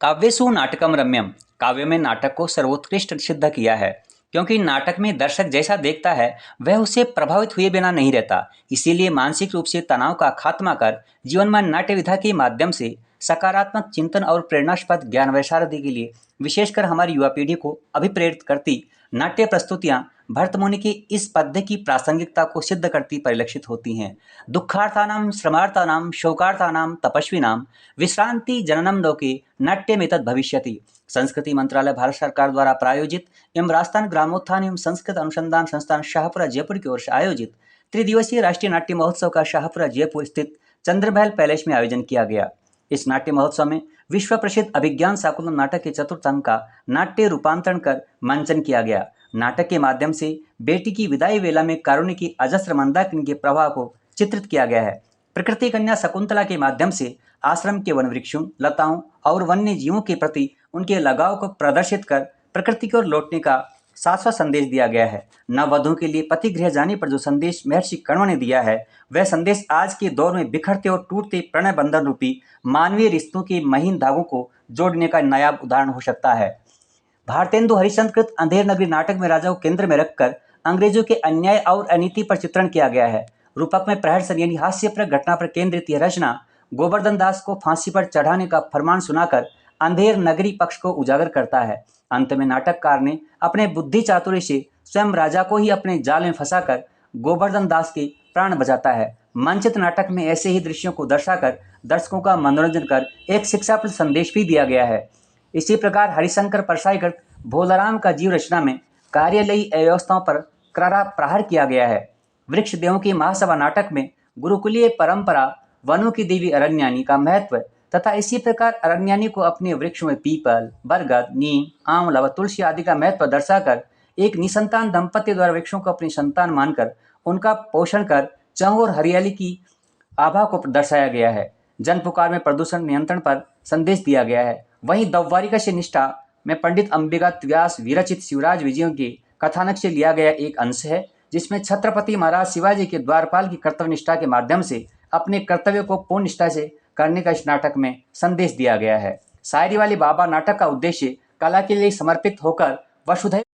काव्येषु नाटकम रम्यम। काव्य में नाटक को सर्वोत्कृष्ट सिद्ध किया है, क्योंकि नाटक में दर्शक जैसा देखता है वह उससे प्रभावित हुए बिना नहीं रहता। इसीलिए मानसिक रूप से तनाव का खात्मा कर जीवन में नाट्य विधा के माध्यम से सकारात्मक चिंतन और प्रेरणास्पद ज्ञान वैशारदी के लिए विशेषकर हमारी युवा पीढ़ी को अभिप्रेरित करती नाट्य प्रस्तुतियां भरतमुनि की इस पद्य की प्रासंगिकता को सिद्ध करती परिलक्षित होती हैं। दुःखार्थानां श्रमार्थानां शोकार्थानां तपस्विनां विश्रांति जननम लोके नाट्यमेतद् भविष्यति। संस्कृति मंत्रालय भारत सरकार द्वारा प्रायोजित एवं राजस्थान ग्रामोत्थान एवं संस्कृत अनुसंधान संस्थान शाहपुरा जयपुर की ओर से आयोजित त्रिदिवसीय राष्ट्रीय नाट्य महोत्सव का शाहपुरा जयपुर स्थित चंद्रमहल पैलेस में आयोजन किया गया। इस नाट्य महोत्सव में विश्व प्रसिद्ध अभिज्ञान शाकुंतलम नाटक के चतुर्थ अंक का नाट्य रूपांतरण कर मंचन किया गया। नाटक के माध्यम से बेटी की विदाई वेला में कारुण्य की अजस्र मंदाकिनी के प्रभाव को चित्रित किया गया है। प्रकृति कन्या शकुंतला के माध्यम से आश्रम के वन वृक्षों, लताओं और वन्य जीवों के प्रति उनके लगाव को प्रदर्शित कर प्रकृति की ओर लौटने का शाश्वत संदेश दिया गया है। नववधु के लिए पति गृह जाने पर जो संदेश महर्षि कण्व ने दिया है, वह संदेश आज के दौर में बिखरते और टूटते प्रणय बंधन रूपी मानवीय रिश्तों के महीन धागों को जोड़ने का नायाब उदाहरण हो सकता है। भारतेंदु हरिश्चंद्र कृत अंधेर नगरी नाटक में राजा को केंद्र में रखकर अंग्रेजों के अन्याय और अनीति पर चित्रण किया गया है। रूपक में प्रहसन यानी हास्यप्रद घटना पर केंद्रित यह रचना गोवर्धन दास को फांसी पर चढ़ाने का फरमान सुनाकर अंधेर नगरी पक्ष को उजागर करता है। अंत में नाटककार ने अपने बुद्धि चातुर्य से स्वयं राजा को ही अपने जाल में फंसाकर गोवर्धन दास के प्राण बचाता है। मंचित नाटक में ऐसे ही दृश्यों को दर्शाकर दर्शकों का मनोरंजन कर एक शिक्षाप्रद संदेश भी दिया गया है। इसी प्रकार हरिशंकर परसाई कृत भोलाराम का जीव रचना में कार्यालयी अव्यवस्थाओं पर करारा प्रहार किया गया है। वृक्ष देवों की महासभा नाटक में गुरुकुलीय परंपरा, वनों की देवी अरण्यानी का महत्व तथा इसी प्रकार अरण्यानी को अपने वृक्षों में पीपल, बरगद, नीम, आंवला व तुलसी आदि का महत्व दर्शाकर एक निसंतान दंपति द्वारा वृक्षों को अपनी संतान मानकर उनका पोषण कर चहुओर हरियाली की आभा को दर्शाया गया है। जन पुकार में प्रदूषण नियंत्रण पर संदेश दिया गया है। वहीं दौवारिका से निष्ठा में पंडित अंबिकात व्यास विरचित शिवराज विजयों के कथानक से लिया गया एक अंश है, जिसमें छत्रपति महाराज शिवाजी के द्वारपाल की कर्तव्य निष्ठा के माध्यम से अपने कर्तव्य को पूर्ण निष्ठा से करने का इस नाटक में संदेश दिया गया है। शायरी वाली बाबा नाटक का उद्देश्य कला के लिए समर्पित होकर वसुधैव